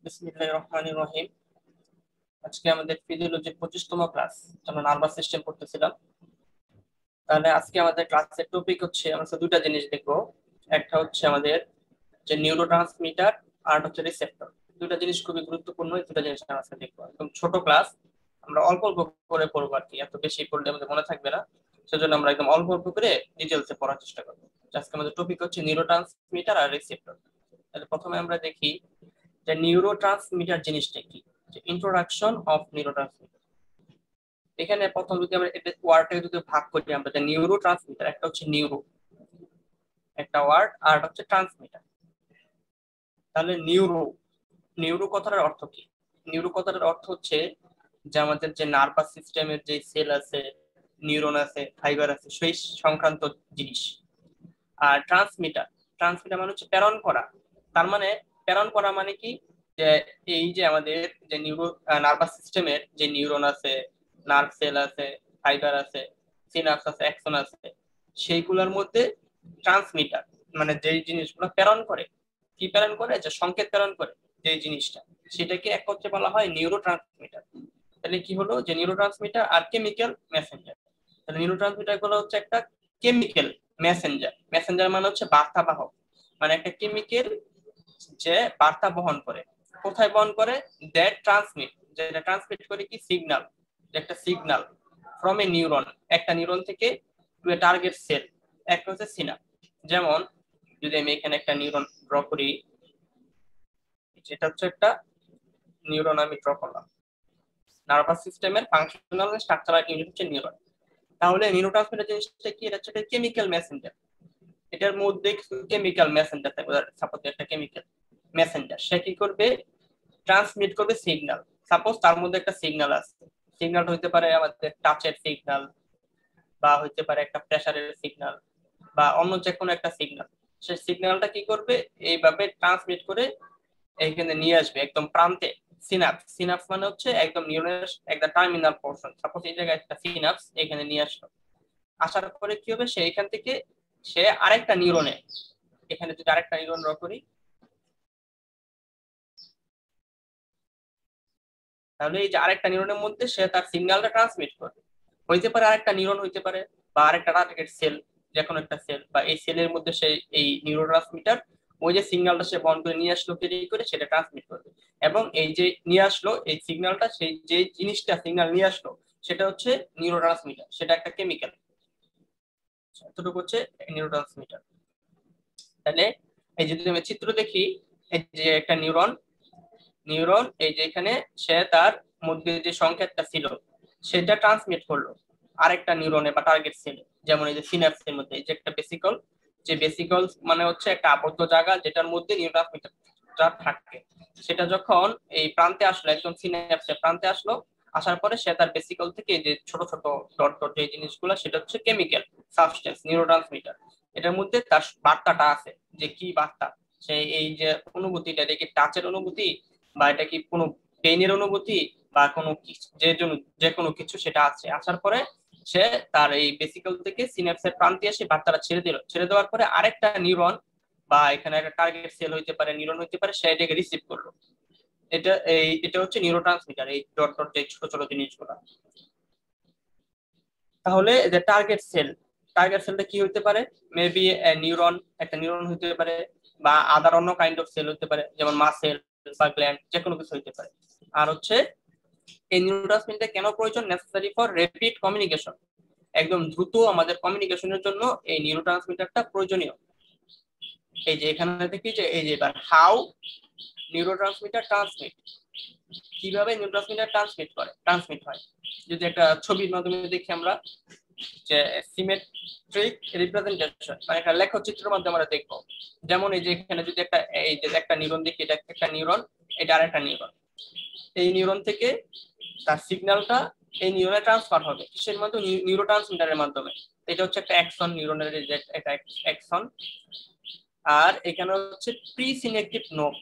বিসমিল্লাহির রহমানির রহিম। আজকে আমাদের ফিজিওলজির 25তম ক্লাস, আমরা নার্ভাস সিস্টেম পড়তেছিলাম। তাহলে আজকে আমাদের ক্লাসের টপিক হচ্ছে, আমরা দুটা জিনিস দেখবো। একটা হচ্ছে আমাদের যে নিউরোট্রান্সমিটার, আর হচ্ছে রিসেপ্টর। দুটা জিনিস খুবই গুরুত্বপূর্ণ, এই দুটা জিনিস আমরা আজকে দেখবো। একদম ছোট ক্লাস, আমরা অল্প অল্প করে পড়বো আর কি, এত বেশি পড়লে আমাদের মনে থাকবে না, সেজন্য আমরা একদম অল্প অল্প করে ডিটেলসে পড়ার চেষ্টা করবো। আজকে আমাদের টপিক হচ্ছে নিউরোট্রান্সমিটার আর রিসেপ্টর। তাহলে প্রথমে আমরা দেখি যে নিউরোট্রান্সমিটার জিনিসটা কি, যে ইন্ট্রোডাকশন অফ নিউরোট্রান্সমিটার। এখানে প্রথম যদি আমরা এটা ওয়ার্ডটাকে যদি ভাগ করি, আমরা যে নিউরোট্রান্সমিটার, একটা হচ্ছে নিউরো একটা ওয়ার্ড, আর হচ্ছে ট্রান্সমিটার। তাহলে নিউরো নিউরো কথাটার অর্থ কি? নিউরো কথাটার অর্থ হচ্ছে যে আমাদের যে নার্ভাস সিস্টেমের যে সেল আছে, নিউরন আছে, ফাইবার আছে, সেই সংক্রান্ত জিনিস। আর ট্রান্সমিটার ট্রান্সমিটার মানে হচ্ছে প্রেরণ করা। তার মানে প্রেরণ করা মানে কি, যে এই যে আমাদের যে নার্ভাস সিস্টেমের যে নিউরন আছে, নার্ভ সেল আছে, ফাইবার আছে, সিনাপস আছে, অ্যাক্সন আছে, সেইগুলোর মধ্যে ট্রান্সমিটার মানে যেই জিনিসগুলো প্রেরণ করে, কি প্রেরণ করে, যে সংকেত প্রেরণ করে যে জিনিসটা, সেটাকে একত্রে বলা হয় নিউরো ট্রান্সমিটার। তাহলে কি হলো, যে নিউরো ট্রান্সমিটার আর কেমিক্যাল মেসেঞ্জার। তাহলে নিউরো ট্রান্সমিটার গুলো হচ্ছে একটা কেমিক্যাল মেসেঞ্জার। মেসেঞ্জার মানে হচ্ছে বার্তা বাহক, মানে একটা কেমিক্যাল যে বার্তা বহন করে। কোথায় বহন করে? দ্যাট ট্রান্সমিট, যেটা ট্রান্সমিট করে কি সিগন্যাল, যে একটা সিগন্যাল ফ্রম এ নিউরন, একটা নিউরন থেকে টু এ টার্গেট সেল, একটা হচ্ছে সিনাপস। যেমন যদি আমি এখানে একটা নিউরন ড্র করি, যেটা হচ্ছে একটা নিউরন আমি ড্র করলাম। নার্ভাস সিস্টেমের ফাংশনাল স্ট্রাকচারাল ইউনিট হচ্ছে নিউরন। তাহলে নিউরোট্রান্সমিটার জিনিসটা কি? এটা হচ্ছে একটা কেমিক্যাল মেসেঞ্জার। এটার মধ্যে কিছু কেমিক্যাল মেসেঞ্জার থাকবে। সাপোজ একটা কেমিক্যাল মেসেঞ্জার, সে কি করবে? ট্রান্সমিট করবে সিগন্যাল। সাপোজ তার মধ্যে একটা সিগন্যাল আছে, সিগন্যালটা হইতে পারে আমাদের টাচের সিগন্যাল, বা হইতে পারে একটা প্রেসারের সিগন্যাল, বা অন্য যে কোনো একটা সিগন্যাল। সেই সিগন্যালটা কি করবে? এইভাবে ট্রান্সমিট করে এইখানে নিয়ে আসবে একদম প্রান্তে। সিনাপস সিনাপস মানে হচ্ছে একদম নিউরনের একটা টার্মিনাল পোর্শন। সাপোজ এই জায়গায় একটা সিনাপস এখানে নিয়ে আসলো, আসার পরে কি হবে, সে এখান থেকে সে আরেকটা নিউরনে, এখানে যদি আরেকটা নিউরন ড্র করি, তাহলে এই যে আরেকটা নিউরনের মধ্যে সে তার সিগন্যালটা ট্রান্সমিট করবে। হইতে পারে আরেকটা নিউরন হইতে পারে, বা আরেকটা টার্গেট সেল, যে কোনো একটা সেল, বা এই সেলের মধ্যে সে এই নিউরোট্রান্সমিটার ওই যে সিগন্যালটা সে বহন করে নিয়ে আসলো, ক্যারি করে সেটা ট্রান্সমিট করবে। এবং এই যে নিয়ে আসলো এই সিগন্যালটা, সেই যে জিনিসটা সিগন্যাল নিয়ে আসলো, সেটা হচ্ছে নিউরোট্রান্সমিটার, সেটা একটা কেমিক্যাল। এতটুকু হচ্ছে নিউরোট্রান্সমিটার। তাহলে এই যদি আমি চিত্র দেখি, এই যে একটা নিউরন নিউরন এই যে এখানে সে তার মধ্যে যে সংকেতটা ছিল সেটা ট্রান্সমিট করলো আরেকটা নিউরনে বা টার্গেট সেলে। যেমন এই যে সিনাপসের মধ্যে এই যে একটা বেসিকল, যে বেসিকল মানে হচ্ছে একটা আবদ্ধ জায়গা যেটার মধ্যে নিউরোট্রান্সমিটার থাকে। সেটা যখন এই প্রান্তে আসলো, একদম সিনাপসের প্রান্তে আসলো, আসার পরে সে তার বেসিকল থেকে যে ছোট ছোট ডট ডট যে জিনিসগুলো, সেটা হচ্ছে কেমিক্যাল সাবস্টেন্স, নিউরোট্রান্সমিটার। এটার মধ্যে তার বার্তাটা আছে, যে কি বার্তা, সেই এই যে অনুভূতিটা, দেখি টাচের অনুভূতি, বা এটা কি কোনো পেইনের অনুভূতি, বা কোনো যে কোনো কিছু, সেটা আছে। আসার পরে সে তার এই বেসিক্যাল থেকে সিনাপসের প্রান্তে এসে বার্তাটা ছেড়ে দিল। ছেড়ে দেওয়ার পরে আরেকটা নিউরন, বা এখানে একটা টার্গেট সেল হইতে পারে, নিউরন হইতে পারে, সে এটাকে রিসিভ করলো। এটা হচ্ছে নিউরোট্রান্সমিটার, এই ডট ডট যে ছোট ছোট জিনিসগুলো। তাহলে যে টার্গেট সেলটা কি হইতে পারে? মেবি নিউরন, একটা নিউরন হইতে পারে, বা আদার অন্য কাইন্ড অফ সেল হইতে পারে, যেমন মাসেল বা গ্ল্যান্ড, যে কোনো কিছু হইতে পারে। আর হচ্ছে এই নিউরোট্রান্সমিটার কেন প্রয়োজন? নেসেসারি ফর র্যাপিড কমিউনিকেশন, একদম দ্রুত আমাদের কমিউনিকেশনের জন্য এই নিউরোট্রান্সমিটারটা প্রয়োজনীয়। এই যে এখানে দেখি যে এই যে এবার হাউ নিউরোট্রান্সমিটার ট্রান্সমিট, কিভাবে নিউরোট্রান্সমিটার ট্রান্সমিট হয়। যদি একটা ছবির মাধ্যমে দেখি আমরা, যে সিমেট্রিক রিপ্রেজেন্টেশন, মানে একটা লেখচিত্রের মাধ্যমে আমরা দেখবো। যেমন এই যে এখানে যদি এই যে একটা নিউরন দেখি, এটা একটা নিউরন, এটা আরেকটা নিউরন। এই নিউরন থেকে তার সিগন্যালটা এই নিউরনে ট্রান্সফার হবে কিসের মাধ্যমে? নিউরোট্রান্সমিটারের মাধ্যমে। এটা হচ্ছে একটা অ্যাকশন, নিউরনের একটা অ্যাকশন। আর এখানে হচ্ছে প্রি সিনেপটিক নোড,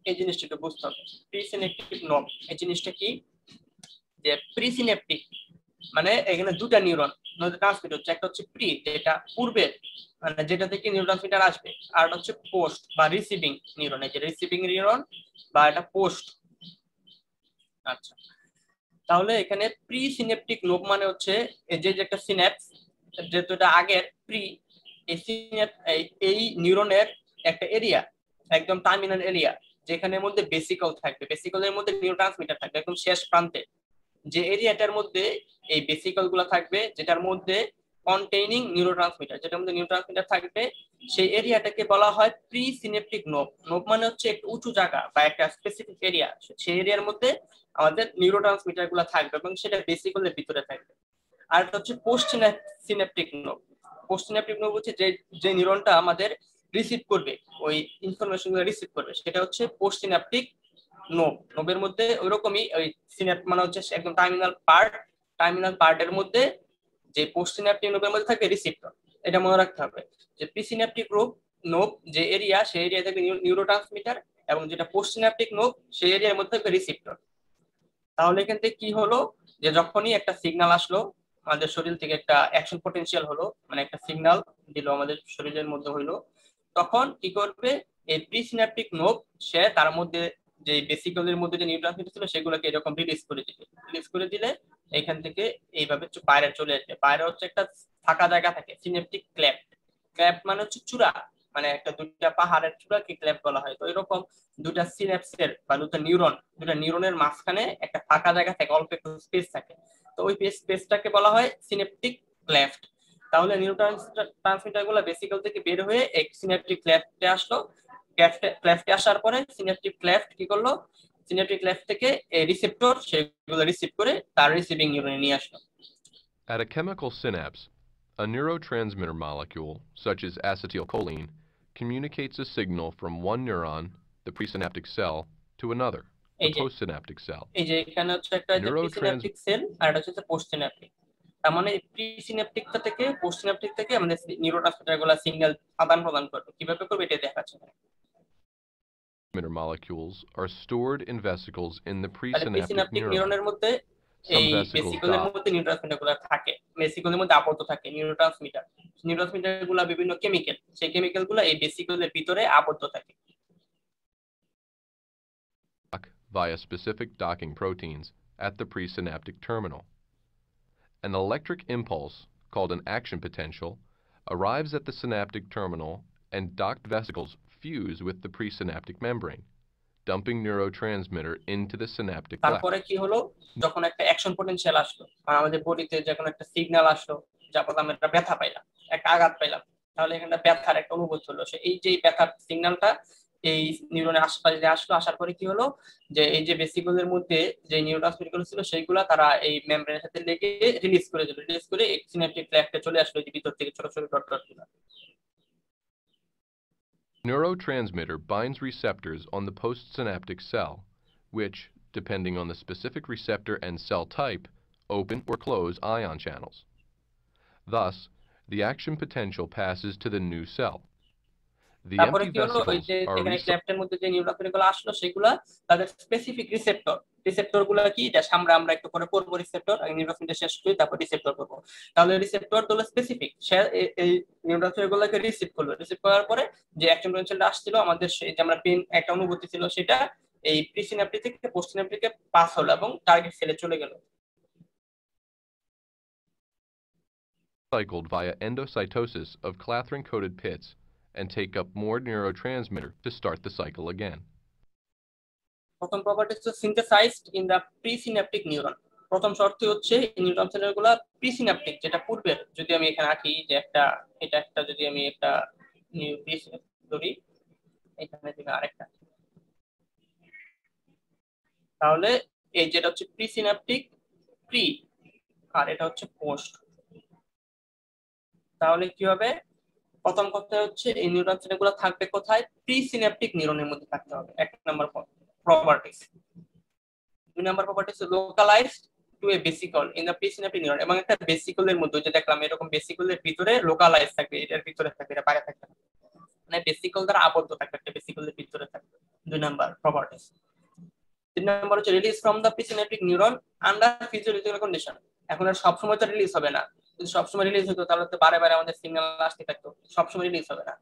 এই জিনিসটা একটু বুঝতে হবে। প্রি সিনেপটিক নোড এই জিনিসটা কি? যে প্রি সিনেপটিক মানে এখানে দুটা নিউরন, ট্রান্সমিট হচ্ছে, একটা হচ্ছে প্রি যেটা পূর্বের মানে যেটা থেকে নিউরোট্রান্সমিটার আসবে, আর হচ্ছে পোস্ট বা রিসিভিং নিউরন, এই যে রিসিভিং নিউরন বা এটা পোস্ট। আচ্ছা, তাহলে এখানে প্রি সিনেপটিক লোব মানে হচ্ছে এই যে একটা সিন্যাপস, যেহেতু এটা আগের প্রি, এই নিউরনের একটা এরিয়া, একদম টার্মিনাল এরিয়া, যেখানের মধ্যে বেসিকল থাকবে, বেসিকলের মধ্যে নিউরোট্রান্সমিটার থাকবে একদম শেষ প্রান্তে, যে এরিয়াটার মধ্যে এই বেসিকল গুলো থাকবে, যেটার মধ্যে কন্টেইনিং নিউরোট্রান্সমিটার, যেটার মধ্যে নিউরোট্রান্সমিটার থাকবে, সেই এরিয়াটাকে বলা হয় প্রি সিনেপটিক নোব। নোব মানে হচ্ছে একটু উঁচু জায়গা বা একটা স্পেসিফিক এরিয়া, সেই এরিয়ার মধ্যে আমাদের নিউরোট্রান্সমিটার গুলো থাকবে এবং সেটা বেসিকলের ভিতরে থাকবে। আর এটা হচ্ছে পোস্ট সিনেপটিক নোব। পোস্ট সিনেপটিক নোব হচ্ছে যে যে নিউরনটা আমাদের রিসিভ করবে, ওই ইনফরমেশন গুলো রিসিভ করবে, সেটা হচ্ছে পোস্ট সিনাপটিক নোব। নোবের মধ্যে ওইরকমই ওই সিনাপ মানে হচ্ছে একদম টার্মিনাল পার্টের মধ্যে যে পোস্ট সিনাপটিক নোবের মধ্যে থাকে রিসিপ্টর, এটা মনে রাখতে হবে যে প্রিসিনাপটিক নোব যে এরিয়া, সেই এরিয়া থেকে নিউরোট্রান্সমিটার, এবং যেটা পোস্ট সিনাপটিক নোব সেই এরিয়ার মধ্যে থাকে রিসিপ্টর। তাহলে এখান থেকে কি হলো, যে যখনই একটা সিগন্যাল আসলো আমাদের শরীর থেকে, একটা অ্যাকশন পটেনশিয়াল হলো, মানে একটা সিগন্যাল দিল আমাদের শরীরের মধ্যে হইলো, তখন কি করবে এই প্রিসিনাপটিক নোব, সে তার মধ্যে যে বেসিকলের মধ্যে যে নিউরোট্রান্সমিটার ছিল সেগুলোকে এরকম রিলিজ করে দিলে এখান থেকে এইভাবে বাইরে চলে আসবে। বাইরে হচ্ছে একটা ফাঁকা জায়গা থাকে, সিনেপটিক ক্লেফট। ক্লেফট মানে হচ্ছে চূড়া, মানে একটা দুইটা পাহাড়ের চূড়াকে ক্লেফট বলা হয়। তো এরকম দুইটা সিনাপসের বা দুইটা নিউরনের মাঝখানে একটা ফাঁকা জায়গা থাকে, অল্প একটু স্পেস থাকে, তো ওই স্পেসটাকে বলা হয় সিনেপটিক ক্লেফট। তাহলে নিউরোট্রান্সমিটার গুলো বেসিক্যাল থেকে বের হয়ে এক সিনেপটিক ক্লেফটে আসলো। ক্লেফটে আসার পরে সিনেপটিক ক্লেফট কি করলো, সিনেপটিক ক্লেফট থেকে রিসেপ্টর সেগুলো রিসিভ করে তার রিসিভিং নিউরনে নিয়ে আসলো। At a chemical synapse, a neurotransmitter molecule, such as acetylcholine, communicates a signal from one neuron, the presynaptic cell, to another, the postsynaptic cell. এই যে এখানে হচ্ছে একটা প্রিসিনাপটিক সেল আর এটা হচ্ছে পোস্টসিনাপটিক। তার মানে প্রিসিনাপটিক থেকে পোস্টসিনাপটিক থেকে আমাদের নিউরোট্রান্সমিটার গুলো সিগন্যাল আদান প্রদান করবে, কিভাবে করবে এটা দেখাচ্ছে। Molecules are stored in vesicles in the presynaptic neuron. মধ্যে এই ভেসিকলের মধ্যে নিউরোট্রান্সমিটার গুলো থাকে, ভেসিকলের মধ্যে আবদ্ধ থাকে নিউরোট্রান্সমিটার গুলো বিভিন্ন কেমিক্যাল, সেই কেমিক্যাল গুলো এই ভেসিকলের ভিতরে আবদ্ধ থাকে via specific docking proteins at the presynaptic terminal. An electric impulse, called an action potential, arrives at the synaptic terminal and docked vesicles fuse with the presynaptic membrane, dumping neurotransmitter into the synaptic cleft. তারপরে কি হলো, যখন একটা action potential আসলো, আমাদের বডিতে যখন একটা সিগন্যাল আসলো, যার ফলে আমরা একটা ব্যথা পাইলাম, একটা আঘাত পাইলাম, তাহলে এখানে ব্যথার একটা অনুভূতি হলো। এই যে ব্যথার সিগন্যালটা এই নিউরনের আশপাশে যে আসলো, আসার পরে কি হলো, যে এই যে ভেসিকলের মধ্যে যে নিউরোট্রান্সমিটার ছিল সেইগুলা তারা এই মেমব্রেনের সাথে লেগে রিলিজ করে দিল, রিলিজ করে সিনাপটিক ক্লেফটে চলে আসলো, এই ভিতর থেকে ছোট ছোট ডট ডট গুলো। Neurotransmitter binds receptors on the postsynaptic cell, which, depending on the specific receptor and cell type, open or close ion channels. Thus, the action potential passes to the new cell. The empty vesicles are ক্লেফটের মধ্যে যে নিউরোট্রান্সমিটারগুলো আসলো সেগুলা তাদের specific রিসেপ্টরগুলো কি, যা আমরা একটু পরে পড়ব, রিসেপ্টর আগে নিউরোট্রান্সমিটার শেষ করি তারপর রিসেপ্টর করব। তাহলে রিসেপ্টর হলো স্পেসিফিক, সে এই নিউরোট্রান্সমিটারগুলোকে রিসিভ করলো, রিসিভ করার পরে যে অ্যাকশন পটেনশিয়ালটা আসছিল আমাদের, সেই যে আমরা পেন একটা অনুভূতি ছিল, সেটা এই প্রিসিনাপটিক থেকে পোস্টসিনাপটিকে পাস হলো এবং টার্গেট সেলে চলে গেল। Cycled via endocytosis of clathrin-coated pits and take up more neurotransmitter to start the cycle again. প্রথম প্রপার্টি হচ্ছে synthesised in the presynaptic neuron. প্রথম শর্ত হচ্ছে এই নিউরোট্রান্সমিটারগুলো প্রিসিনাপটিক, যেটা পূর্বের, যদি আমি এখানে আঁকি যে একটা, এটা একটা, যদি আমি একটা ধরি, এখানে দিকে আরেকটা, তাহলে এই যেটা হচ্ছে প্রিসিনাপটিক প্রি, আর এটা হচ্ছে পোস্ট। তাহলে কি হবে, প্রথম কথা হচ্ছে এই নিউরোট্রান্সমিটারগুলো থাকবে কোথায়, প্রিসিনাপটিক নিউরনের মধ্যে থাকতে হবে, এক নাম্বার প্রপার্টিজ। দুই number properties localized to a vesicle in the presynaptic neuron, এবং একটা ভেসিকলের মধ্যে, যে দেখলাম এরকম ভেসিকলের ভিতরে লোকালাইজ থাকবে, এটার ভিতরে থাকবে, এটা বাইরে থাকবে না, মানে ভেসিকল দ্বারা আবদ্ধ থাকবে, একটা ভেসিকলের ভিতরে থাকবে। দুই নাম্বার প্রপার্টিজ। তিন নাম্বার হচ্ছে release from the presynaptic neuron under physiological condition. এখন আর সবসময় তো রিলিজ হবে না, যদি সবসময় রিলিজ হতো তাহলে তো বারে বারে আমাদের সিগন্যাল আসতে থাকতো, সবসময় রিলিজ হবে না।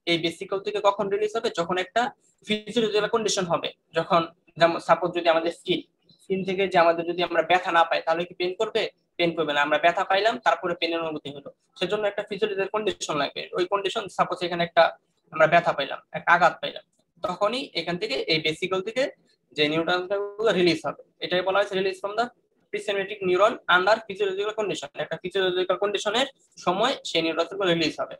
এই ভেসিকল থেকে কখন রিলিজ হবে, যখন একটা ফিজিওলজিক্যাল কন্ডিশন হবে, যখন যেমন সাপোজ যদি আমাদের স্কিন থেকে যে আমাদের যদি আমরা ব্যথা না পাই তাহলে কি পেন করবে? পেন করবে না। আমরা ব্যথা পাইলাম তারপরে পেনের অনুভূতি হলো, সেজন্য একটা ফিজিওলজিক্যাল কন্ডিশন লাগবে। ওই কন্ডিশন সাপোজ এখানে একটা আমরা ব্যথা পাইলাম, একটা আঘাত পাইলাম, তখনই এখান থেকে এই ভেসিকল থেকে যে নিউরনগুলো রিলিজ হবে, এটাই বলা হয়েছে release from the presynaptic neuron under physiological condition. একটা ফিজিওলজিক্যাল কন্ডিশনের সময় সেই নিউরনগুলো রিলিজ হবে।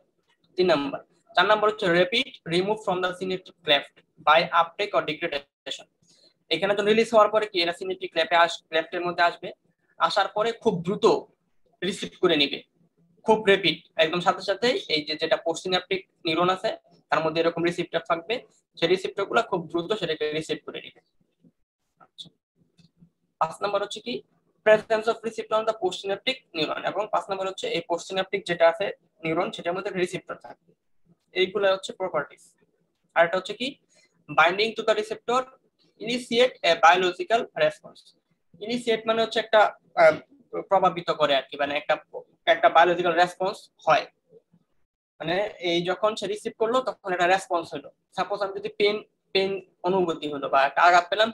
3 নাম্বার। 4 নাম্বার হচ্ছে rapid remove from the synaptic cleft by uptake or degradation. এখানে তো রিলিজ হওয়ার পরে কি এরা সিনেপ্টিক ক্লেফটের মধ্যে আসবে, আসার পরে খুব দ্রুত রিসিভ করে নিবে, খুব র্যাপিড, একদম সাথে সাথে এই যে যেটা পোস্টসিনাপটিক নিউরন আছে তার মধ্যে এরকম রিসিপ্টর থাকবে, সেই রিসিপ্টরগুলো খুব দ্রুত সেটাকে রিসিভ করে নিবে। 5 নাম্বার হচ্ছে কি presence of receptor on the postsynaptic neuron, এবং 5 নাম্বার হচ্ছে এই পোস্টসিনাপটিক যেটা আছে নিউরন সেটার মধ্যে রিসিপ্টর থাকবে। এইগুলো হচ্ছে প্রপার্টিজ। আর এটা হচ্ছে কি binding to the receptor initiate a biological response. Initiate মানে হচ্ছে একটা প্রভাবিত করে আর কি, মানে একটা বায়োলজিক্যাল রেসপন্স হয়, মানে এই যখন সে রিসিভ করলো তখন একটা রেসপন্স হলো। সাপোজ আমি যদি পেন অনুভূতি হলো বা একটা আঘাত পেলাম,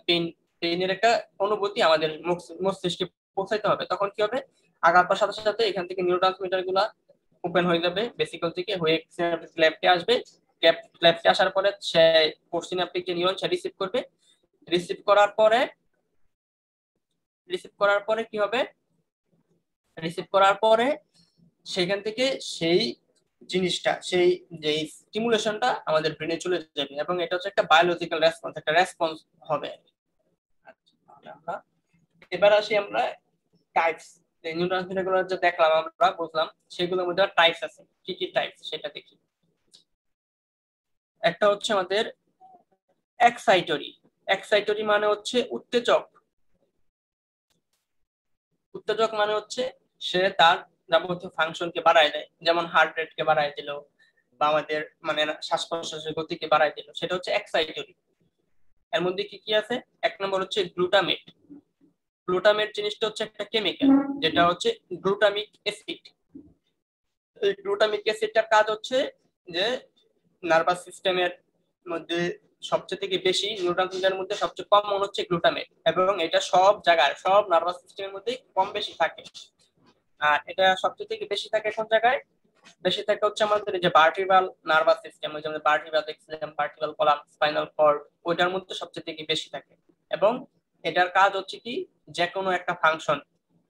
পেনের একটা অনুভূতি আমাদের মস্তিষ্কে পৌঁছাইতে হবে, তখন কি হবে, আঘাত পাওয়ার সাথে সাথে এখান থেকে নিউরোট্রান্সমিটার গুলা ওপেন হয়ে যাবে, বেসিক্যাল থেকে হয়ে ক্লেফটে আসবে, ক্লেফটে আসার পরে সে পোস্টসিনাপটিক যে নিউরন সে রিসিভ করবে, রিসিভ করার পরে কি হবে, রিসিভ করার পরে সেখান থেকে সেই জিনিসটা, সেই যে স্টিমুলেশনটা আমাদের ব্রেনে চলে যাবে, এবং এটা হচ্ছে একটা বায়োলজিক্যাল রেসপন্স, একটা রেসপন্স হবে। এবার আসি আমরা টাইপস, যে নিউরোট্রান্সমিটার গুলো যে দেখলাম আমরা বুঝলাম, সেগুলোর মধ্যে টাইপস আছে, কি কি টাইপস সেটা দেখি। একটা হচ্ছে আমাদের এক্সাইটরি। এক্সাইটরি মানে হচ্ছে উত্তেজক। উত্তেজক মানে হচ্ছে সে তার যাবতীয় ফাংশনকে বাড়ায় দেয়, যেমন হার্ট রেট কে বাড়ায় দিল বা আমাদের মানে শ্বাস প্রশ্বাসের গতিকে বাড়ায় দিল, সেটা হচ্ছে এক্সাইটরি। এর মধ্যে কি কি আছে? 1 নম্বর হচ্ছে গ্লুটামেট। গ্লুটামেট জিনিসটা হচ্ছে একটা কেমিক্যাল, যেটা হচ্ছে গ্লুটামিক অ্যাসিড। এই গ্লুটামিক অ্যাসিডটার কাজ হচ্ছে যে নার্ভাস সিস্টেমের মধ্যে সবচেয়ে থেকে বেশি, নিউরোট্রান্সমিটারের মধ্যে সবচেয়ে কম মনে হচ্ছে গ্লুটামেট, এবং এটা সব জায়গায় সব নার্ভাস সিস্টেমের মধ্যে কম বেশি থাকে। আর এটা সবচেয়ে থেকে বেশি থাকে কোন জায়গায়? বেশি থাকে হচ্ছে আমাদের যে ভার্টিব্রাল নার্ভাস সিস্টেম, ওই যে আমরা ভার্টিব্রাল দেখছিলাম, ভার্টিব্রাল কলাম, স্পাইনাল কর্ড, ওইটার মধ্যে সবচেয়ে থেকে বেশি থাকে। এবং এটার কাজ হচ্ছে কি যে কোনো একটা ফাংশন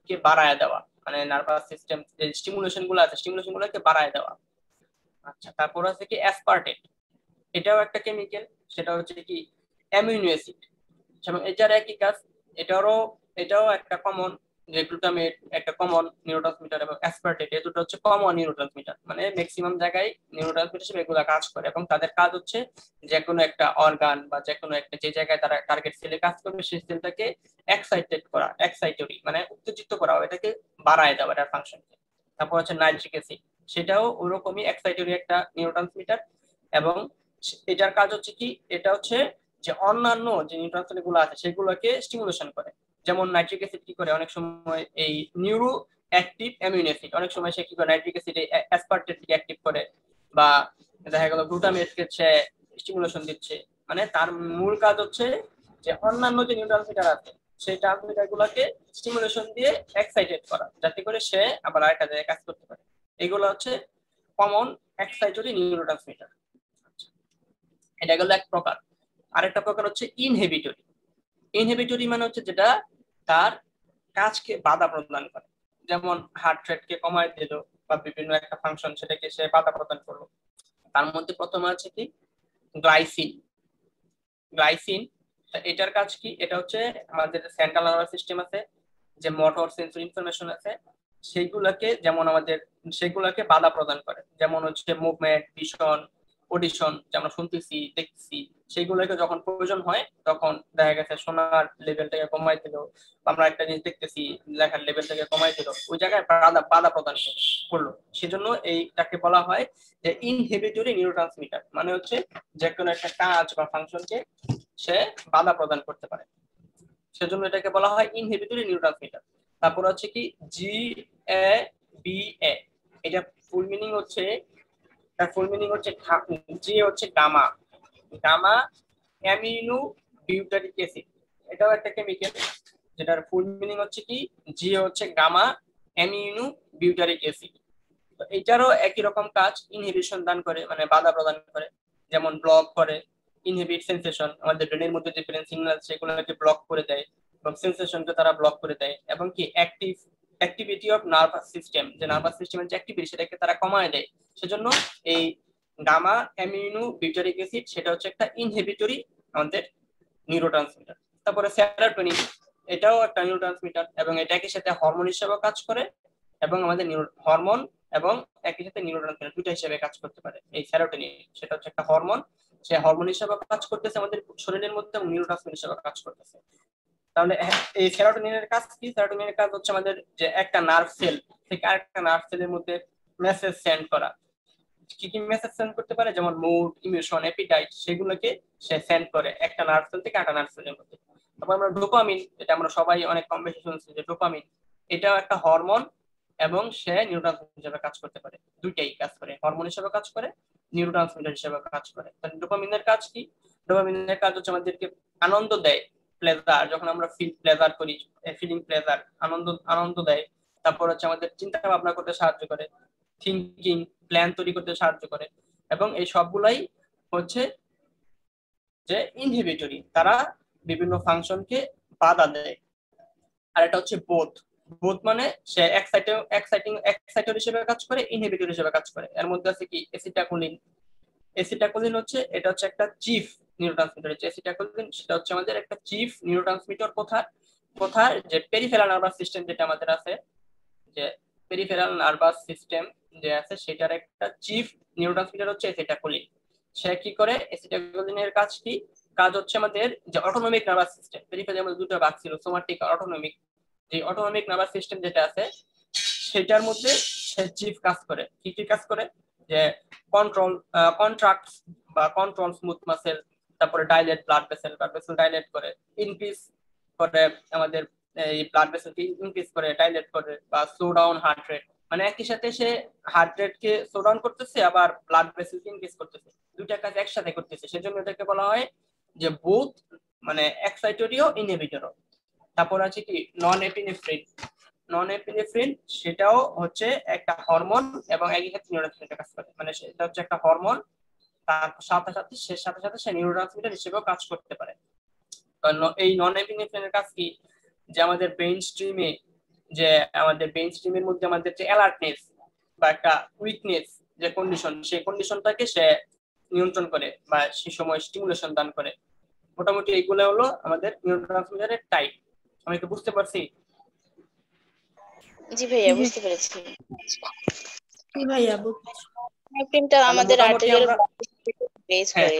কে বাড়ায় দেওয়া, মানে নার্ভাস সিস্টেম যে স্টিমুলেশন গুলো আছে স্টিমুলেশন গুলোকে বাড়ায় দেওয়া। আচ্ছা, তারপর আছে কি অ্যাসপার্টেট। এটাও একটা কেমিক্যাল, সেটা হচ্ছে কি অ্যামিনো অ্যাসিড, এটার একই কাজ। এটাও একটা কমন, যে গ্লুটামেট একটা কমন নিউরোট্রান্সমিটার এবং অ্যাসপার্টেট এই দুটো হচ্ছে কমন নিউরোট্রান্সমিটার, মানে ম্যাক্সিমাম জায়গায় নিউরোট্রান্সমিটার হিসেবে এগুলো কাজ করে, এবং তাদের কাজ হচ্ছে যে কোনো একটা অর্গান বা যে কোনো একটা যে জায়গায় তারা টার্গেট সেলে কাজ করবে সেই সেলটাকে এক্সাইটেড করা, এক্সাইটরি মানে উত্তেজিত করা, এটাকে বাড়ায় দেওয়া এটার ফাংশনকে। তারপর হচ্ছে নাইট্রিক অ্যাসিড, সেটাও ওরকমই এক্সাইটরি একটা নিউরোট্রান্সমিটার, এবং এটার কাজ হচ্ছে কি, এটা হচ্ছে যে অন্যান্য যে নিউরোট্রান্সমিটার গুলো আছে সেগুলোকে স্টিমুলেশন করে। যেমন নাইট্রিক অ্যাসিড কি করে, অনেক সময় এই নিউরো অ্যাক্টিভ অ্যামিনো অ্যাসিড, অনেক সময় সে কি করে নাইট্রিক অ্যাসিড অ্যাসপার্টেটকে অ্যাক্টিভ করে, বা দেখা গেল গ্লুটামেটকে সে স্টিমুলেশন দিচ্ছে। মানে তার মূল কাজ হচ্ছে যে অন্যান্য যে নিউরোট্রান্সমিটার আছে সেই ট্রান্সমিটার গুলোকে স্টিমুলেশন দিয়ে এক্সাইটেড করা, যাতে করে সে আবার আরেকটা জায়গায় কাজ করতে পারে। এগুলো হচ্ছে কমন এক্সাইটরি নিউরোট্রান্সমিটার। এটা গেল এক প্রকার। আরেকটা প্রকার হচ্ছে ইনহিবিটরি। ইনহিবিটরি মানে হচ্ছে যেটা তার কাজকে বাধা প্রদান করে, যেমন হার্ট রেটকে কমায় দিল বা বিভিন্ন একটা ফাংশন সেটাকে সে বাধা প্রদান করলো। তার মধ্যে প্রথমে আছে কি গ্লাইসিন। গ্লাইসিন এটার কাজ কি, এটা হচ্ছে আমাদের সেন্ট্রাল নার্ভাস সিস্টেম আছে, যে মোটর সেন্সরি ইনফরমেশন আছে সেগুলাকে বাধা প্রদান করে, যেমন হচ্ছে মুভমেন্ট, ভিশন, অডিশন, যে আমরা শুনতেছি দেখতেছি সেইগুলোকে যখন প্রয়োজন হয় তখন দেখা গেছে শোনার লেভেলটাকে কমাই দিল, আমরা একটা জিনিস দেখতেছি লেখার লেভেলটাকে কমাই দিল, ওই জায়গায় বাধা প্রদান করলো। সেজন্য এইটাকে বলা হয় যে ইনহিবিটরি নিউরোট্রান্সমিটার, মানে হচ্ছে যে কোনো একটা কাজ বা ফাংশনকে সে বাধা প্রদান করতে পারে, সেজন্য এটাকে বলা হয় ইনহিবিটরি নিউরোট্রান্সমিটার। তারপর হচ্ছে কি জি এ বি এ। এটা ফুল মিনিং হচ্ছে, তার ফুল মিনিং হচ্ছে জি হচ্ছে gamma, gamma amino butyric acid. এটাও একটা কেমিক্যাল যেটার ফুল মিনিং হচ্ছে কি, জি হচ্ছে গামা অ্যামিনো বিউটারিক অ্যাসিড। তো এটারও একই রকম কাজ, ইনহিবিশন দান করে, মানে বাধা প্রদান করে, যেমন ব্লক করে, ইনহিবিট সেন্সেশন, আমাদের ব্রেনের মধ্যে যে ব্রেন সিগন্যাল সেগুলোকে ব্লক করে দেয় এবং সেন্সেশনকে তারা ব্লক করে দেয়, এবং কি অ্যাক্টিভিটি অফ নার্ভাস সিস্টেম, যে নার্ভাস সিস্টেমের যে অ্যাক্টিভিটি সেটাকে তারা কমায় দেয়। সেজন্য এই গামা অ্যামিনো বিউটারিক অ্যাসিড সেটা হচ্ছে একটা ইনহিবিটরি আমাদের নিউরোট্রান্সমিটার। তারপরে সেরোটোনিন, এটাও একটা নিউরোট্রান্সমিটার এবং এটা একই সাথে হরমোন হিসেবে কাজ করে, এবং আমাদের হরমোন এবং একই সাথে নিউরোট্রান্সমিটার দুটো হিসেবে কাজ করতে পারে। এই সেরোটোনিন সেটা হচ্ছে একটা হরমোন, সে হরমোন হিসেবে কাজ করতেছে আমাদের শরীরের মধ্যে এবং নিউরোট্রান্সমিটার হিসেবে কাজ করতেছে। তাহলে এই সেরোটোনিনের কাজ কি? সেরোটোনিনের কাজ হচ্ছে আমাদের যে একটা নার্ভ সেল থেকে আরেকটা নার্ভ সেলের মধ্যে মেসেজ সেন্ড করা। কি কি মেসেজ সেন্ড করতে পারে? যেমন মুড, ইমোশন, অ্যাপিটাইট, সেগুলোকে সে সেন্ড করে একটা নার্ভ সেল থেকে আরেকটা নার্ভ সেলের মধ্যে। তারপর আমরা ডোপামিন, এটা আমরা সবাই অনেক কম বেশি শুনছি যে ডোপামিন, এটাও একটা হরমোন এবং সে নিউরোট্রান্সমিটার হিসেবে কাজ করতে পারে। দুইটাই কাজ করে, হরমোন হিসেবে কাজ করে, নিউরোট্রান্সমিটার হিসেবে কাজ করে। তাহলে ডোপামিনের কাজ কি? ডোপামিনের কাজ হচ্ছে আমাদেরকে আনন্দ দেয়, প্লেজার, যখন আমরা ফিল প্লেজার করি, ফিলিং প্লেজার, আনন্দ আনন্দ দেয়। তারপর হচ্ছে আমাদের চিন্তা ভাবনা করতে সাহায্য করে, থিঙ্কিং প্ল্যান তৈরি করতে সাহায্য করে, এবং এই সবগুলাই হচ্ছে যে ইনহিবিটরি, তারা বিভিন্ন ফাংশনকে বাধা দেয়। আর এটা হচ্ছে বোথ, বোথ মানে সে এক্সাইটর হিসেবে কাজ করে, ইনহিবিটর হিসেবে কাজ করে। এর মধ্যে আছে কি এসিটাকোলিন। এসিটাকোলিন হচ্ছে, এটা হচ্ছে একটা চিফ নিউরোট্রান্সমিটার। এসিটাকোলিন সেটা হচ্ছে আমাদের একটা চিফ নিউরোট্রান্সমিটার। কোথার যে পেরিফেরাল নার্ভাস সিস্টেম যেটা আমাদের আছে, যে পেরিফেরাল নার্ভাস সিস্টেম যে আছে সেটার একটা চিফ নিউরোট্রান্সমিটার হচ্ছে এসিটাকোলিন। সে কি করে? এসিটাকোলিনের কাজ কি? কাজ হচ্ছে আমাদের যে অটোনমিক নার্ভাস সিস্টেম, পেরিফেরাল মধ্যে দুটো ভাগ ছিল, সোমাটিক আর অটোনমিক। যে অটোনমিক নার্ভাস সিস্টেম যেটা আছে সেটার মধ্যে সে চিফ কাজ করে। কি কি কাজ করে? যে কন্ট্রাক্ট বা কন্ট্রোল স্মুথ মাসেল, তারপরে ডাইলেট ব্লাড ভেসেল ডাইলেট করে, ইনক্রিজ করে আমাদের এই ব্লাড ভেসেলকে ইনক্রিজ করে, ডাইলেট করে, বা স্লো ডাউন হার্ট রেট, মানে একই সাথে সে হার্ট রেট কে স্লো ডাউন করতেছে আবার ব্লাড ভেসেলকে ইনক্রিজ করতেছে, দুইটা কাজ একসাথে করতেছে। সেজন্য এটাকে বলা হয় যে বোথ, মানে এক্সাইটরিও ইনহিবিটরও। তারপর আছে কি নন এপিনেফ্রিন, সেটাও হচ্ছে একটা হরমোন এবং একই সাথে নিউরোট্রান্সমিটার কাজ করে, মানে সেটা হচ্ছে একটা হরমোন, তার সাথে সাথে সে নিউরোট্রান্সমিটার হিসেবেও কাজ করতে পারে। এই নন এপিনেফ্রিনের কাজ কি? যে আমাদের ব্রেইন স্ট্রিমের মধ্যে আমাদের যে অ্যালার্টনেস বা একটা উইকনেস যে কন্ডিশন, সেই কন্ডিশনটাকে সে নিয়ন্ত্রণ করে বা সেই সময় স্টিমুলেশন দান করে। মোটামুটি এইগুলো হলো আমাদের নিউরোট্রান্সমিটারের টাইপ। আমি কি বুঝতে পারছি? জি ভাইয়া বুঝতে পেরেছি। জি ভাইয়া বুঝছি। নেফ্রিনটা আমাদের আর্টেরিয়াল বেস করে।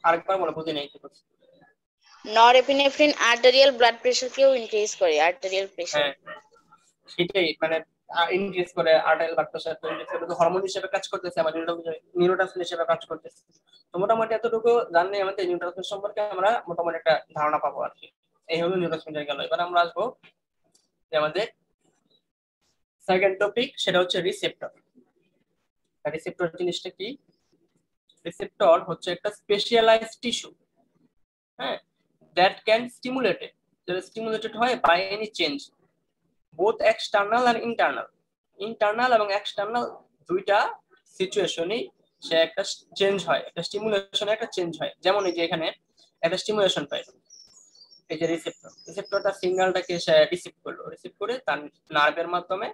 আরেকবার বলো, বুঝি নাই কি বলছি। নরএপিনেফ্রিন আর্টেরিয়াল ব্লাড প্রেসারকেও ইনক্রিজ করে, আর্টেরিয়াল প্রেসার। হ্যাঁ সেটাই, মানে ইনক্রিজ করে আর্টেরিয়াল ব্লাড প্রেসার, হরমোন হিসেবে কাজ করতেছে, আমাদের নিউরোট্রান্সমিটার হিসেবে কাজ করতেছে। তো মোটামুটি এতটুকু জানলে আমাদের নিউরোট্রান্সমিটার সম্পর্কে আমরা মোটামুটি একটা ধারণা পাবো আর কি। এই হলো নিউরোট্রান্সমিটার গেল। এবার আমরা আসবো যে আমাদের সেকেন্ড টপিক, সেটা হচ্ছে রিসেপ্টর। রিসেপ্টর জিনিসটা কি? রিসেপ্টর হচ্ছে একটা স্পেশালাইজড টিস্যু, হ্যাঁ, দ্যাট ক্যান স্টিমুলেটেড, যেটা স্টিমুলেটেড হয় by any change, both external আর ইন্টারনাল এবং এক্সটার্নাল দুইটা সিচুয়েশনই সে একটা চেঞ্জ হয়, একটা স্টিমুলেশনে একটা চেঞ্জ হয়। যেমন এই যে এখানে একটা স্টিমুলেশন পাই, এই যে রিসেপ্টরটা সিগন্যালটাকে সে রিসিভ করে তার নার্ভের মাধ্যমে,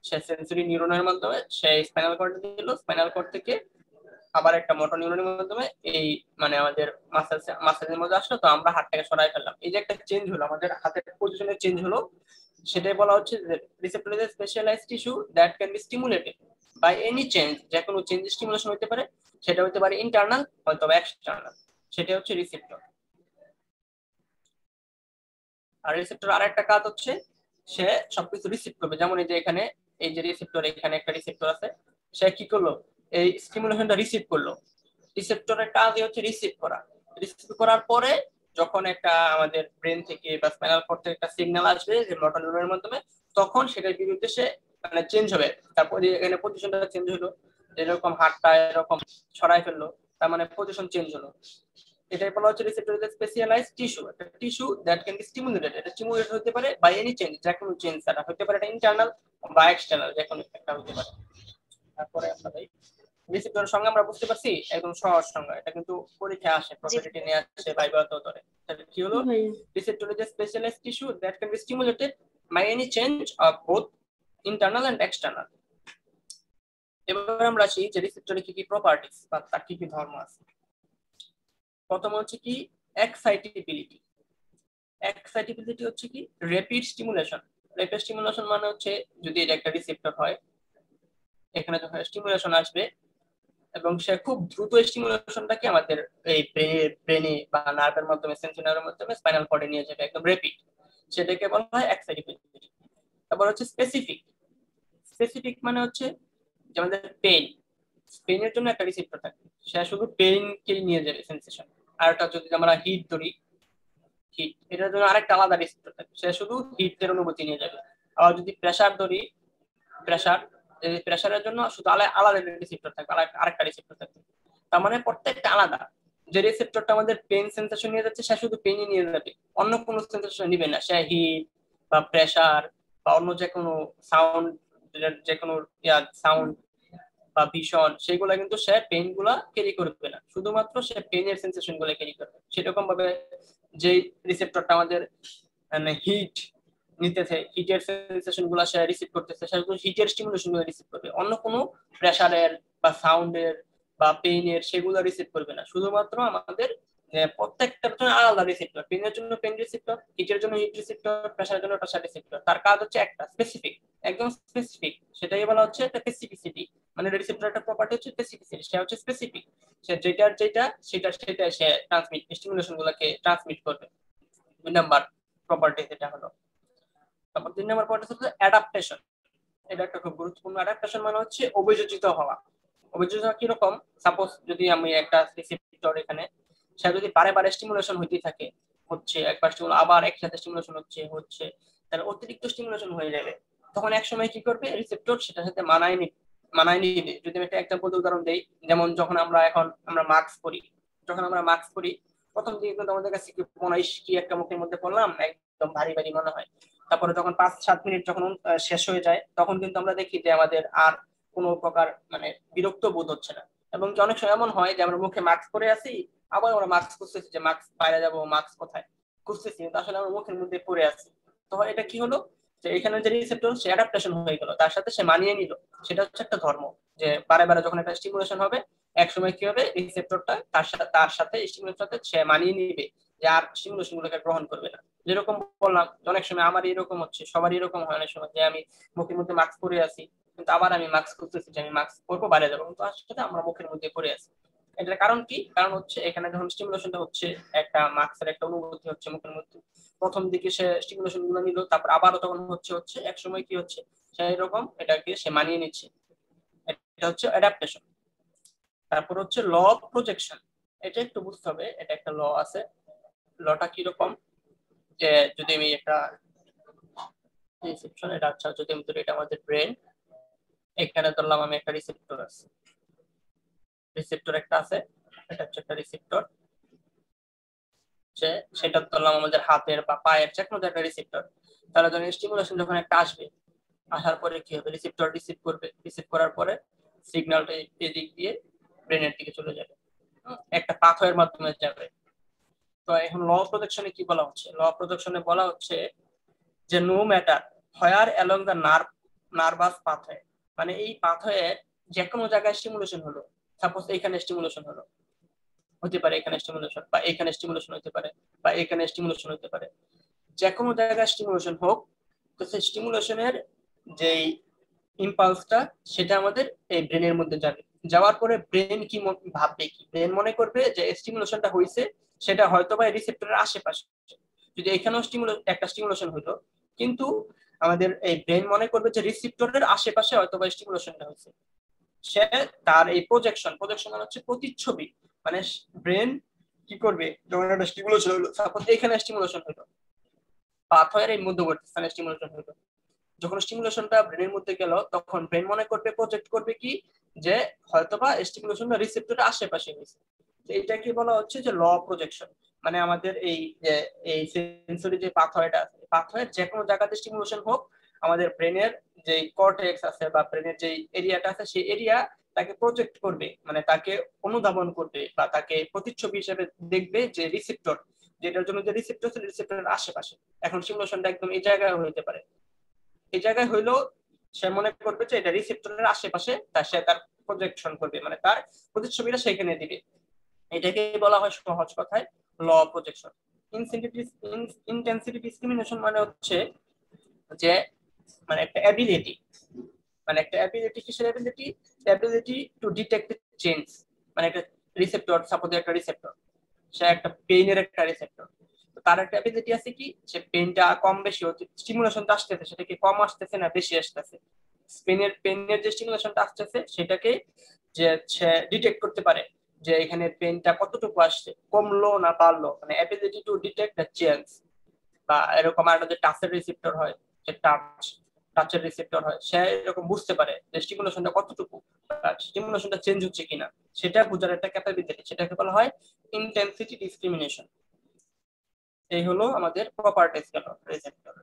সে সেন্সরি নিউরনের মাধ্যমে সে স্পাইনাল কর্ডে দিল, স্পাইনাল কর্ড থেকে আবার একটা মোটর নিউরনের মাধ্যমে এই মানে আমাদের মাসেলের মধ্যে আসলো, তো আমরা হাতটাকে সরাই ফেললাম। এই যে একটা চেঞ্জ হলো, আমাদের হাতের পজিশনের চেঞ্জ হলো, সেটাই বলা হচ্ছে যে receptor is a specialised tissue that can be stimulated by any change. যে কোনো চেঞ্জ স্টিমুলেশন হতে পারে, সেটা হতে পারে ইন্টারনাল অথবা এক্সটার্নাল, সেটা হচ্ছে রিসেপ্টর। আর রিসেপ্টর আরেকটা কাজ হচ্ছে সে সবকিছু রিসিভ করবে। যেমন এই যে এখানে এই যে রিসেপ্টর, এখানে একটা রিসেপ্টর আছে, সে কি করলো? এই স্টিমুলেশনটা রিসিভ করলো। রিসেপ্টরের কাজই হচ্ছে রিসিভ করার পরে যখন একটা আমাদের ব্রেন থেকে বা স্পাইনাল কর্ড থেকে একটা সিগন্যাল আসবে যে মোটর নিউরনের মাধ্যমে, তখন সেটার বিরুদ্ধে সে মানে চেঞ্জ হবে, তারপরে এখানে পজিশনটা চেঞ্জ হলো, এরকম হাতটা এরকম ছড়াই ফেললো, তার মানে পজিশন চেঞ্জ হলো। এটাই বলা হচ্ছে রিসেপ্টর ইজ স্পেশালাইজড টিস্যু, একটা tissue that can be stimulated. এটা স্টিমুলেট হতে পারে বাই এনি চেঞ্জ, যে কোনো চেঞ্জ দ্বারা হতে পারে, এটা ইন্টারনাল বা এক্সটার্নাল, যে কোনো একটা হতে পারে। তারপরে আমরা ভাই রিসেপ্টরের সঙ্গে আমরা বুঝতে পারছি একদম সহজ সংজ্ঞা, এটা কিন্তু পরীক্ষা আসে, প্রপার্টি নিয়ে আসে ভাইভাতে ধরে। তাহলে কি হলো, receptor is specialised tissue that can be stimulated by any change of both internal and external. এবার আমরা আসি যে রিসেপ্টরের কি কি প্রপার্টিজ বা তার কি কি ধর্ম আছে। প্রথম হচ্ছে কি এক্সাইটেবিলিটি। এক্সাইটেবিলিটি হচ্ছে কি র্যাপিড স্টিমুলেশন। র্যাপিড স্টিমুলেশন মানে হচ্ছে যদি এটা একটা রিসেপ্টর হয়, এখানে যখন স্টিমুলেশন আসবে এবং সে খুব দ্রুত স্টিমুলেশনটাকে আমাদের এই ব্রেনে বা নার্ভের মাধ্যমে, সেন্সরি নার্ভের মাধ্যমে স্পাইনাল কর্ডে নিয়ে যাবে একদম র্যাপিড, সেটাকে বলা হয় এক্সাইটেবিলিটি। তারপর হচ্ছে স্পেসিফিক। স্পেসিফিক মানে হচ্ছে যে আমাদের পেইনের জন্য একটা রিসেপ্টর থাকে, সে শুধু পেইনকে নিয়ে যাবে সেন্সেশন। আর একটা যদি আমরা হিট ধরি, হিট এটার জন্য আরেকটা আলাদা রিসেপ্টর থাকে, সে শুধু হিটের অনুভূতি নিয়ে যাবে। আবার যদি প্রেসার ধরি, প্রেসারের জন্য শুধু আলাদা রিসেপ্টর থাকবে, আরেকটা রিসেপ্টর থাকবে। তার মানে প্রত্যেকটা আলাদা। যে রিসেপ্টরটা আমাদের পেইন সেন্সেশন নিয়ে যাচ্ছে, সে শুধু পেইনই নিয়ে যাবে, অন্য কোনো সেন্সেশন নিবে না। সে হিট বা প্রেসার বা অন্য যে কোনো সাউন্ড, যে কোনো সাউন্ড বা ভীষণ, সেগুলা কিন্তু সে পেইন গুলা ক্যারি করবে না, শুধুমাত্র সে পেইনের সেন্সেশন গুলা ক্যারি করবে। সেরকম ভাবে যে রিসেপ্টরটা আমাদের মানে হিট নিতেছে, হিটের সেন্সেশন গুলা সে রিসিভ করতেছে, সে শুধু হিটের স্টিমুলেশন গুলো রিসিভ করবে, অন্য কোনো প্রেসারের বা সাউন্ডের বা পেইনের সেগুলো রিসিভ করবে না। শুধুমাত্র আমাদের প্রত্যেকটার জন্য আলাদা রিসেপ্টর, পেইনের জন্য পেইন রিসেপ্টর, হিটের জন্য হিট রিসেপ্টর, প্রেসারের জন্য প্রেসার রিসেপ্টর। তার কাজ হচ্ছে একটা স্পেসিফিক, একদম স্পেসিফিক, সেটাই বলা হচ্ছে একটা স্পেসিফিসিটি। মানে রিসেপ্টর একটা প্রপার্টি হচ্ছে স্পেসিফিসিটি, সে হচ্ছে স্পেসিফিক, সে যেটা সেটা সে ট্রান্সমিট, স্টিমুলেশন গুলোকে ট্রান্সমিট করবে। 2 নাম্বার প্রপার্টি যেটা হলো। তারপর 3 নাম্বার প্রপার্টি হচ্ছে অ্যাডাপ্টেশন। এটা একটা খুব গুরুত্বপূর্ণ। অ্যাডাপ্টেশন মানে হচ্ছে অভিযোজিত হওয়া। অভিযোজিত হওয়া কিরকম, সাপোজ যদি আমি একটা রিসেপ্টর এখানে, সে যদি বারে বারে স্টিমুলেশন হইতে থাকে, হচ্ছে একবার স্টিমুলেশন আবার একসাথে স্টিমুলেশন হচ্ছে, তাহলে অতিরিক্ত স্টিমুলেশন হয়ে যাবে। তখন এক সময় কি করবে রিসেপ্টর, সেটার সাথে মানায় নিবে। যদি আমি একটা এক্সাম্পল উদাহরণ দেই, যেমন যখন আমরা মাস্ক পরি, প্রথম দিকে কিন্তু আমাদের কাছে কি একটা মুখের মধ্যে পড়লাম, একদম ভারী ভারী মনে হয়। তারপরে যখন 5-7 মিনিট যখন শেষ হয়ে যায়, তখন কিন্তু আমরা দেখি যে আমাদের আর কোনো প্রকার মানে বিরক্ত বোধ হচ্ছে না। এবং অনেক সময় এমন হয় যে আমরা মুখে মাস্ক পরে আছি, আবার আমরা মাস্ক খুঁজতেছি, যে মাস্ক বাইরে যাবো, মাস্ক কোথায় খুঁজতেছি, কিন্তু আসলে আমরা মুখের মধ্যে পরে আছি। তখন এটা কি হলো, যে এখানে যে রিসেপ্টর সে অ্যাডাপ্টেশন হয়ে গেল, তার সাথে সে মানিয়ে নিল। সেটা হচ্ছে একটা ধর্ম, যে বারে বারে যখন একটা স্টিমুলেশন হবে, এক সময় কি হবে রিসেপ্টরটা তার সাথে স্টিমুলেশন সাথে সে মানিয়ে নিবে, যে আর স্টিমুলেশন গুলোকে গ্রহণ করবে না। যেরকম বললাম অনেক সময় আমার এরকম হচ্ছে, সবার এরকম হয় অনেক সময়, যে আমি মুখের মধ্যে মাস্ক পরে আছি, কিন্তু আবার আমি মাস্ক খুঁজতেছি যে আমি মাস্ক পরবো, বাইরে যাবো, কিন্তু আসলে আমরা মুখের মধ্যে পরে আছি। এটার কারণ কি, কারণ হচ্ছে এখানে যখন স্টিমুলেশনটা হচ্ছে, একটা মাস্কের একটা অনুভূতি হচ্ছে মুখের মধ্যে, প্রথম দিকে সে স্টিমুলেশন গুলো নিল, তারপর আবারও তখন হচ্ছে এক সময় কি হচ্ছে, সেই রকম এটাকে সে মানিয়ে নিচ্ছে। এটা হচ্ছে অ্যাডাপ্টেশন। তারপর হচ্ছে ল অফ প্রজেকশন। এটা একটু বুঝতে হবে, এটা একটা ল আছে। লটা কিরকম, যে যদি আমি একটা রিসেপশন, এটা আচ্ছা যদি আমি ধরি এটা আমাদের ব্রেন, এখানে ধরলাম আমি একটা রিসেপ্টর আছে, রিসেপ্টর একটা আছে, এটা হচ্ছে একটা রিসেপ্টর, সেটা ধরলাম আমাদের হাতের বা পায়ের যে কোনো একটা রিসেপ্টর। তাহলে যখন স্টিমুলেশন যখন একটা আসবে, আসার পরে কি হবে, রিসেপ্টর রিসিভ করবে, রিসিভ করার পরে সিগন্যালটা এই দিক দিয়ে ব্রেনের দিকে চলে যাবে, একটা পাথওয়ের মাধ্যমে যাবে। তো এখন ল অফ প্রজেকশনে কি বলা হচ্ছে, ল অফ প্রজেকশনে বলা হচ্ছে যে no matter where along the nervous pathway, মানে এই পাথওয়ে যে কোনো জায়গায় স্টিমুলেশন হলো, সাপোজ এইখানে স্টিমুলেশন হলো, হতে পারে এখানে স্টিমুলেশন, বা এখানে স্টিমুলেশন হতে পারে, বা এখানে স্টিমুলেশন হতে পারে, যে কোনো জায়গায় স্টিমুলেশন হোক, তো সেই স্টিমুলেশনের যেই ইম্পালসটা সেটা আমাদের এই ব্রেনের মধ্যে যাবে। যাওয়ার পরে ব্রেন কি ভাববে, কি ব্রেন মনে করবে যে স্টিমুলেশনটা হয়েছে সেটা হয়তো বা রিসেপ্টরের আশেপাশে। যদি এখানেও একটা স্টিমুলেশন হইতো, কিন্তু আমাদের এই ব্রেন মনে করবে যে রিসেপ্টরের আশেপাশে হয়তো বা স্টিমুলেশনটা হয়েছে। সে তার এই প্রজেকশন মানে হচ্ছে প্রতিচ্ছবি, মানে ব্রেন কি করবে, যখন একটা স্টিমুলেশন হলো, সাপোজ এখানে স্টিমুলেশন হলো, পাথওয়ের এই মধ্যবর্তী স্থানে স্টিমুলেশন হলো, যখন স্টিমুলেশনটা ব্রেনের মধ্যে গেল তখন ব্রেন মনে করবে, প্রজেক্ট করবে কি যে হয়তোবা স্টিমুলেশনটা রিসেপ্টরের আশেপাশে হয়েছে। এইটাকে বলা হচ্ছে যে ল প্রজেকশন। মানে আমাদের এই যে এই সেন্সরি যে পাথওয়েটা আছে, পাথওয়ের যে কোনো জায়গাতে স্টিমুলেশন হোক, আমাদের ব্রেনের যে কর্টেক্স আছে বা ব্রেনের যে এরিয়াটা আছে সেই এরিয়া তাকে প্রজেক্ট করবে, মানে তাকে অনুধাবন করবে বা তাকে প্রতিচ্ছবি হিসেবে দেখবে যে রিসেপ্টর, যেটার জন্য যে রিসেপ্টর আছে রিসেপ্টরের আশেপাশে। এখন স্টিমুলেশনটা একদম এই জায়গায় হইতে পারে, এই জায়গায় হইলো সে মনে করবে যে এটা রিসেপ্টরের আশেপাশে, তার সে তার প্রজেকশন করবে, মানে তার প্রতিচ্ছবিটা সেখানে দিবে। এটাকে বলা হয় সহজ কথায় ল প্রজেকশন। ইন্টেন্সিটি ডিসক্রিমিনেশন মানে হচ্ছে যে মানে একটা অ্যাবিলিটি, মানে একটা অ্যাবিলিটি, কিসের ability? Ability to detect change. মানে একটা রিসেপ্টর, সাপোজ একটা রিসেপ্টর, সে একটা পেইনের একটা রিসেপ্টর, তার একটা অ্যাবিলিটি আছে কি সে পেইনটা কম বেশি হচ্ছে, স্টিমুলেশনটা আসতেছে সেটা কি কম আসতেছে না বেশি আসতেছে, পেইনের যে স্টিমুলেশনটা আসতেছে সেটাকে যে সে ডিটেক্ট করতে পারে যে এখানে পেইনটা কতটুকু আসছে, কমলো না বাড়লো, মানে ability to detect the change. বা এরকম একটা যে টাচের রিসেপ্টর হয়, যে টাচের রিসেপ্টর হয়, সে এরকম বুঝতে পারে যে স্টিমুলেশনটা কতটুকু, স্টিমুলেশনটা চেঞ্জ হচ্ছে কিনা, সেটা বোঝার একটা ক্যাপাবিলিটি, সেটাকে বলা হয় ইন্টেন্সিটি ডিসক্রিমিনেশন। এই হলো আমাদের প্রপার্টিজ গেল রিসেপ্টর।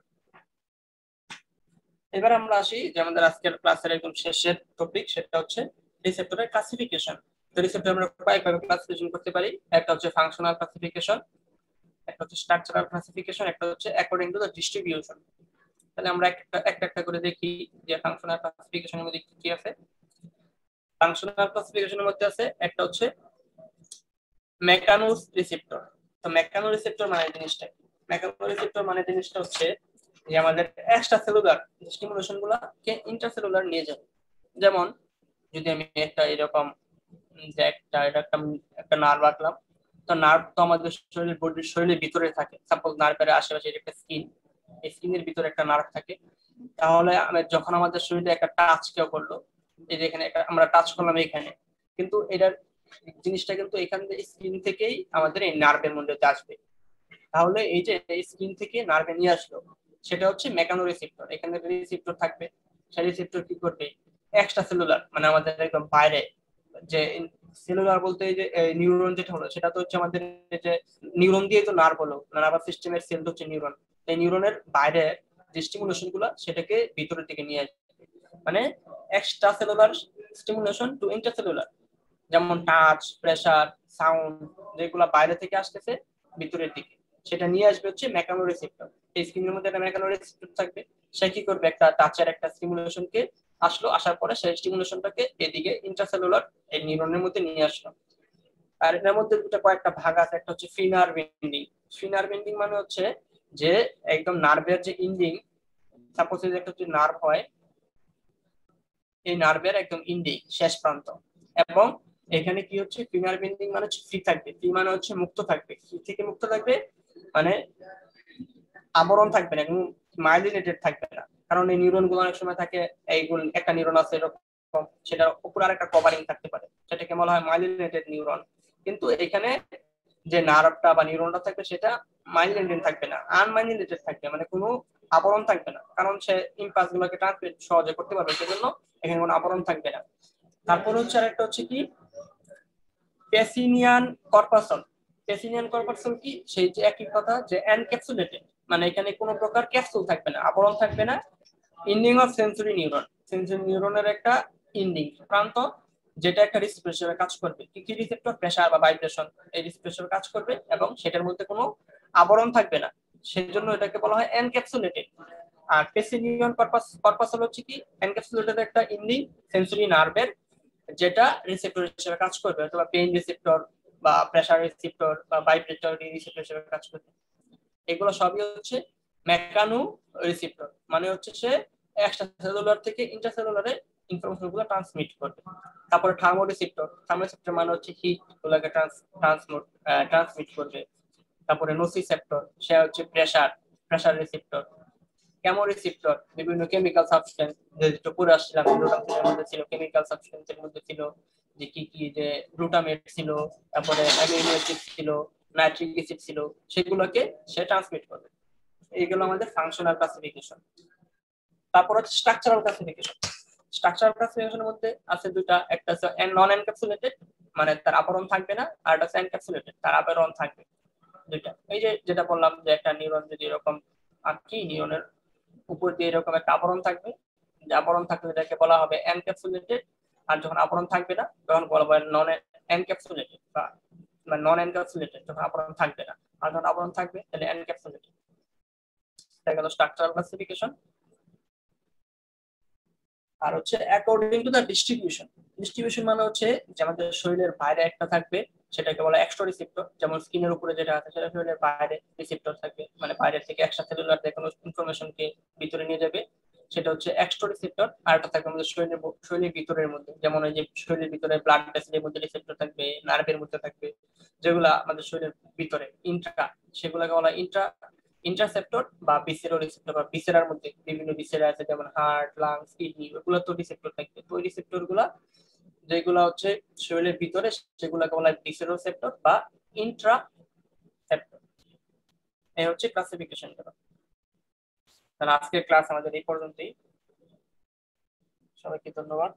এবার আমরা আসি যে আমাদের আজকের ক্লাসের একদম শেষের টপিক, সেটা হচ্ছে রিসেপ্টরের ক্লাসিফিকেশন। তো রিসেপ্টর আমরা কয়েকভাবে ক্লাসিফিকেশন করতে পারি। একটা হচ্ছে ফাংশনাল ক্লাসিফিকেশন, একটা হচ্ছে স্ট্রাকচারাল ক্লাসিফিকেশন, একটা হচ্ছে অ্যাকর্ডিং টু দ্য ডিস্ট্রিবিউশন। তাহলে আমরা একটা করে দেখি যে ফাংশনাল ক্লাসিফিকেশনের মধ্যে কি কি আছে। ফাংশনাল ক্লাসিফিকেশনের মধ্যে আছে একটা হচ্ছে মেকানো রিসেপ্টর। তো মেকানো রিসেপ্টর মানে জিনিসটা কি? মেকানো রিসেপ্টর মানে জিনিসটা হচ্ছে যে আমাদের এক্সট্রা সেলুলার স্টিমুলেশন গুলাকে ইন্ট্রাসেলুলার নিয়ে যাবে। যেমন যদি আমি একটা এরকম যে একটা নার্ভ আঁকলাম, তো নার্ভ তো আমাদের শরীরের ভিতরে থাকে। সাপোজ নার্ভের আশেপাশে একটা স্কিন, এই স্কিনের ভিতরে একটা নার্ভ থাকে। তাহলে যখন আমাদের শরীরে একটা টাচ কেউ করলো, এই যে এখানে আমরা টাচ করলাম এখানে, কিন্তু এটার জিনিসটা কিন্তু এখান থেকে স্কিন থেকেই আমাদের এই নার্ভের মধ্যে আসবে। তাহলে এই যে স্কিন থেকে নার্ভে নিয়ে আসলো, সেটা হচ্ছে মেকানো রিসেপ্টর। এখানে রিসেপ্টর থাকবে, সেই রিসেপ্টর কি করবে এক্সট্রা সেলুলার, মানে আমাদের একদম বাইরে যে সেলুলার বলতে যে নিউরন যেটা হলো, সেটা তো হচ্ছে আমাদের যে নিউরন দিয়ে তো নার্ভ হলো, নার্ভাস সিস্টেমের সেল হচ্ছে নিউরন। এই নিউরনের বাইরে যে স্টিমুলেশন গুলো সেটাকে ভিতরের দিকে নিয়ে আসবে, মানে extra cellular stimulation to intercellular. যেমন টাচ, প্রেসার, সাউন্ড, যেগুলো বাইরে থেকে আসতেছে ভিতরের দিকে, সেটা নিয়ে আসবে হচ্ছে মেকানো রিসেপ্টর। এই স্কিনের মধ্যে একটা মেকানো রিসেপ্টর থাকবে, সে কি করবে একটা টাচের একটা স্টিমুলেশনকে আসার পরে সেই স্টিমুলেশনটাকে এদিকে ইন্টারসেলুলার এই নিউরনের মধ্যে নিয়ে আসলো। আর এর মধ্যে দুটো কয়েকটা ভাগ আছে, একটা হচ্ছে free nerve ending. Free nerve ending মানে হচ্ছে যে একদম নার্ভের যে এন্ডিং, সাপোজ একটা হচ্ছে নার্ভ হয়, এই নার্ভের একদম এন্ডিং শেষ প্রান্ত, এবং এখানে কি হচ্ছে ফ্রি নার্ভ এন্ডিং মানে ফ্রি থাকবে। ফ্রি মানে হচ্ছে মুক্ত থাকবে। কি থেকে মুক্ত থাকবে? মানে আবরণ থাকবে না, এবং মাইলিনেটেড থাকবে না। কারণ এই নিউরন গুলো অনেক সময় থাকে, এইগুলো একটা নিউরন আছে এরকম, সেটার উপর আর একটা কভারিং থাকতে পারে, সেটাকে বলা হয় মাইলিনেটেড নিউরন। কিন্তু এখানে যে নার্ভটা বা নিউরনটা থাকবে সেটা মাইলিনেটেড থাকবে না, আনমাইলিনেটেড থাকবে, মানে কোনো আবরণ থাকবে না, কারণ সে ইম্পালস গুলোকে ট্রান্সমিট সহজে করতে পারবে, সেজন্য এখানে কোনো আবরণ থাকবে না। তারপর হচ্ছে আরেকটা হচ্ছে কি পেসিনিয়ান কর্পাসল। পেসিনিয়ান কর্পাসল কি সেই যে একই কথা যে এনক্যাপসুলেটেড, মানে এখানে কোনো প্রকার ক্যাপসুল থাকবে না, আবরণ থাকবে না। Ending of sensory neuron, sensory নিউরনের একটা ইন্ডিং প্রান্ত, যেটা একটা রিসেপ্টর হিসেবে কাজ করবে। কি কি রিসেপ্টর? প্রেসার বা ভাইব্রেশন, এই রিসেপ্টর হিসেবে কাজ করবে এবং সেটার মধ্যে কোনো আবরণ থাকবে না, সেজন্য এটাকে বলা হয় এনক্যাপসুলেটেড। আর পেসিনিয়ান কর্পাসল হচ্ছে কি এনক্যাপসুলেটেড একটা ইন্ডিং সেন্সরি নার্ভের, যেটা রিসেপ্টর হিসেবে কাজ করবে, অথবা পেইন রিসেপ্টর বা প্রেসার রিসেপ্টর বা ভাইব্রেটরি রিসেপ্টর হিসেবে কাজ করবে। এগুলো সবই হচ্ছে মেকানো রিসেপ্টর, মানে হচ্ছে সে এক্সট্রা সেলুলার থেকে ইন্টারসেলুলারে ইনফরমেশন গুলো ট্রান্সমিট করবে। তারপরে থার্মোরিসেপ্টর, থার্মোরিসেপ্টর মানে হচ্ছে হিট গুলোকে ট্রান্সমিট করবে। তারপরে নোসিসেপ্টর, সে হচ্ছে প্রেসার রিসেপ্টর। কেমোরিসেপ্টর, বিভিন্ন কেমিক্যাল সাবস্টেন্স, যেটা পড়ে আসছিলাম গ্লুটামেটের মধ্যে ছিল, কেমিক্যাল সাবস্টেন্সের মধ্যে ছিল যে কি কি, যে গ্লুটামেট ছিল, তারপরে অ্যামিনো অ্যাসিড ছিল, নাইট্রিক অ্যাসিড ছিল, সেগুলোকে সে ট্রান্সমিট করবে। এইগুলো আমাদের ফাংশনাল ক্লাসিফিকেশন। তারপর হচ্ছে স্ট্রাকচারাল ক্লাসিফিকেশন। স্ট্রাকচারাল ক্লাসিফিকেশনের মধ্যে আছে দুইটা, একটা হচ্ছে নন এনক্যাপসুলেটেড মানে তার আবরণ থাকবে না, আর একটা হচ্ছে এনক্যাপসুলেটেড তার আবরণ থাকবে। দুইটা, এই যে যেটা বললাম যে একটা নিউরন যদি এরকম আঁকি, নিউরনের উপর দিয়ে এরকম একটা আবরণ থাকবে, যে আবরণ থাকলে এটাকে বলা হবে এনক্যাপসুলেটেড, আর যখন আবরণ থাকবে না তখন বলা হবে নন এনক্যাপসুলেটেড বা নন এনক্যাপসুলেটেড, যখন আবরণ থাকবে না। আর যখন আবরণ থাকবে তাহলে এনক্যাপসুলেটেড। এটা গেল স্ট্রাকচারাল ক্লাসিফিকেশন। আর হচ্ছে according to the distribution. Distribution মানে হচ্ছে যে আমাদের শরীরের বাইরে একটা থাকবে, সেটাকে বলা এক্সট্রা রিসেপ্টর। যেমন স্কিনের উপরে যেটা আছে সেটা শরীরের বাইরে রিসেপ্টর থাকবে, মানে বাইরে থেকে এক্সট্রা সেলুলার যে কোনো ইনফরমেশনকে ভিতরে নিয়ে যাবে, সেটা হচ্ছে এক্সট্রা রিসেপ্টর। আর একটা থাকবে আমাদের শরীরের ভিতরের মধ্যে, যেমন এই যে শরীরের ভিতরে ব্লাড ভেসেলের মধ্যে রিসেপ্টর থাকবে, নার্ভের মধ্যে থাকবে, যেগুলা আমাদের শরীরের ভিতরে ইন্ট্রা, সেগুলোকে বলা ইন্টারসেপ্টর বা ভিসেরাল রিসেপ্টর। বা ভিসেরার মধ্যে বিভিন্ন ভিসেরা আছে, যেমন হার্ট, লাংস, কিডনি, ওগুলো তো রিসেপ্টর থাকবে। তো ওই রিসেপ্টর গুলা যেগুলো হচ্ছে শরীরের ভিতরে, সেগুলোকে বলা হয় ভিসেরোসেপ্টর বা ইন্ট্রাসেপ্টর। এই হচ্ছে ক্লাসিফিকেশন। তাহলে আজকের ক্লাস আমাদের এই পর্যন্তই। সবাইকে ধন্যবাদ।